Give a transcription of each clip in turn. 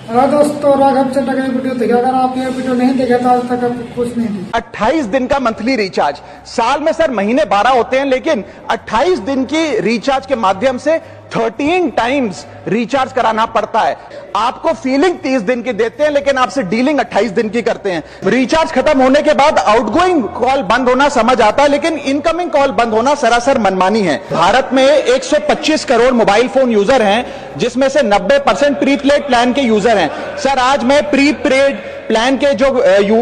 Hello दोस्तों, राघव चड्ढा का video देखिए। अगर आप ये वीडियो नहीं देखे तो आज तक आपको कुछ नहीं दिया। 28 दिन का मंथली रिचार्ज, साल में सर महीने 12 होते हैं, लेकिन 28 दिन की रिचार्ज के माध्यम से 13 टाइम्स रिचार्ज कराना पड़ता है। आपको फीलिंग 30 दिन की देते हैं, लेकिन आपसे डीलिंग 28 दिन की करते हैं। रिचार्ज खत्म होने के बाद आउटगोइंग कॉल बंद होना समझ आता है, लेकिन इनकमिंग कॉल बंद होना सरासर मनमानी है। भारत में 125 करोड़ मोबाइल फोन यूजर हैं, जिसमें से 90% प्रीपेड प्लान के यूजर हैं। सर, आज मैं प्रीपेड प्लान के जो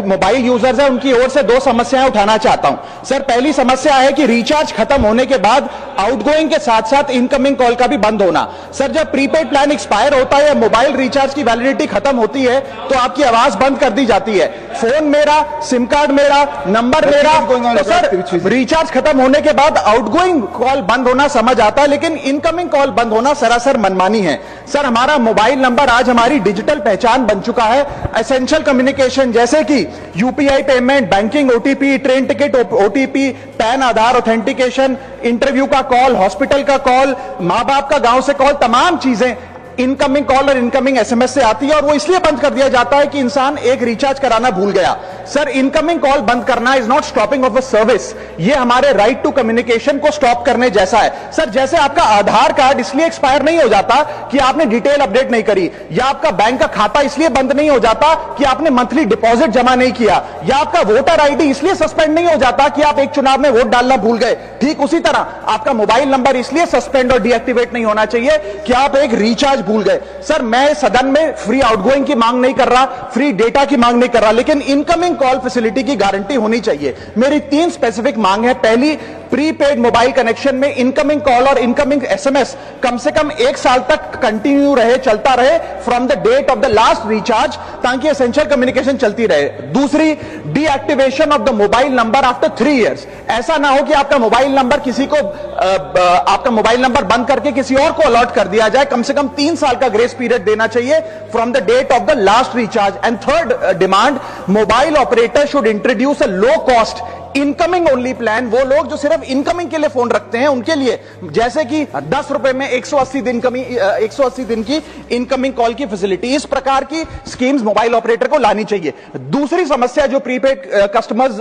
मोबाइल यूजर्स हैं उनकी ओर से 2 समस्याएं उठाना चाहता हूं। सर, पहली समस्या है कि रिचार्ज खत्म होने के बाद आउटगोइंग के साथ साथ इनकमिंग कॉल का भी बंद होना। सर, जब प्रीपेड प्लान एक्सपायर होता है या मोबाइल रिचार्ज की वैलिडिटी खत्म होती है तो आपकी आवाज बंद कर दी जाती है। फोन मेरा, सिम कार्ड मेरा, नंबर मेरा। तो सर, रिचार्ज खत्म होने के बाद आउटगोइंग कॉल बंद होना समझ आता है, लेकिन इनकमिंग कॉल बंद होना सरासर मनमानी है। सर, हमारा मोबाइल नंबर आज हमारी डिजिटल पहचान बन चुका है। एसेंशियल कम्युनिकेशन जैसे कि UPI payment, banking OTP, train ticket OTP, PAN Aadhaar authentication, interview का कॉल, हॉस्पिटल का कॉल, मां बाप का गांव से कॉल, तमाम चीजें इनकमिंग कॉल और इनकमिंग एसएमएस से आती है, और वो इसलिए बंद कर दिया जाता है कि इंसान एक रिचार्ज कराना भूल गया। सर, इनकमिंग कॉल बंद करना is not stopping of a service, ये हमारे राइट टू कम्युनिकेशन को स्टॉप करने जैसा है। सर, जैसे आपका आधार कार्ड इसलिए एक्सपायर नहीं हो जाता कि आपने डिटेल अपडेट नहीं करी, या आपका बैंक का खाता इसलिए बंद नहीं हो जाता कि आपने मंथली डिपॉजिट जमा नहीं किया, या आपका वोटर आईडी इसलिए सस्पेंड नहीं हो जाता कि आप एक चुनाव में वोट डालना भूल गए। ठीक उसी तरह आपका मोबाइल नंबर इसलिए सस्पेंड और डीएक्टिवेट नहीं होना चाहिए कि आप एक रिचार्ज भूल गए। सर, मैं सदन में फ्री आउटगोइंग की मांग नहीं कर रहा, फ्री डेटा की मांग नहीं कर रहा, लेकिन इनकमिंग कॉल फैसिलिटी की गारंटी होनी चाहिए। मेरी 3 स्पेसिफिक मांग है। पहली, प्रीपेड मोबाइल कनेक्शन में इनकमिंग कॉल और इनकमिंग एसएमएस कम से कम 1 साल तक कंटिन्यू रहे, चलता रहे from the date of the last recharge, ताकि एसेंशियल कम्युनिकेशन चलती रहे। दूसरी, deactivation of the mobile number after 3 years. ऐसा ना हो कि आपका मोबाइल नंबर किसी को आपका मोबाइल नंबर बंद करके किसी और को अलॉट कर दिया जाए। कम से कम 3 साल का ग्रेस पीरियड देना चाहिए from the date of the last recharge. And third demand, mobile operator should introduce a low cost incoming only plan. वो लोग जो सिर्फ इनकमिंग के लिए फोन रखते हैं उनके लिए, जैसे कि 10 रुपए में 180 दिन की इनकमिंग कॉल की फैसिलिटी, इस प्रकार की स्कीम्स मोबाइल ऑपरेटर को लानी चाहिए। दूसरी समस्या जो प्रीपेड कस्टमर्स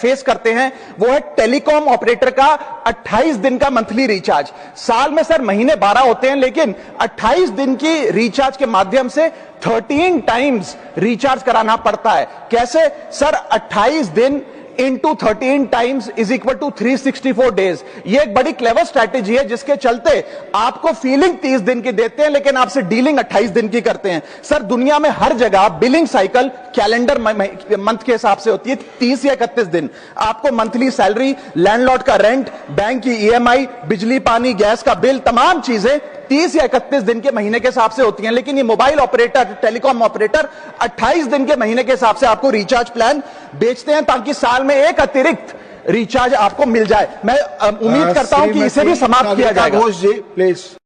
फेस करते हैं वो है टेलीकॉम ऑपरेटर का 28 दिन का मंथली रिचार्ज। साल में सर महीने 12 होते हैं, लेकिन 28 दिन की रिचार्ज के माध्यम से 13 टाइम्स रिचार्ज कराना पड़ता है। कैसे? सर, 28 दिन into 13 times is equal to 364 days. ये एक बड़ी क्लेवर स्ट्रैटेजी है, जिसके चलते आपको फीलिंग 30 दिन की देते हैं, लेकिन आपसे डीलिंग 28 दिन की करते हैं। सर, दुनिया में हर जगह बिलिंग साइकिल कैलेंडर मंथ के हिसाब से होती है, 30 या 31 दिन। आपको मंथली सैलरी, लैंडलॉर्ड का रेंट, बैंक की ईएमआई, बिजली पानी गैस का बिल, तमाम चीजें 30 या 31 दिन के महीने के हिसाब से होती हैं। लेकिन ये मोबाइल ऑपरेटर, टेलीकॉम ऑपरेटर 28 दिन के महीने के हिसाब से आपको रिचार्ज प्लान बेचते हैं, ताकि साल में एक अतिरिक्त रिचार्ज आपको मिल जाए। मैं उम्मीद करता हूं कि इसे भी समाप्त किया जाएगा। प्लीज।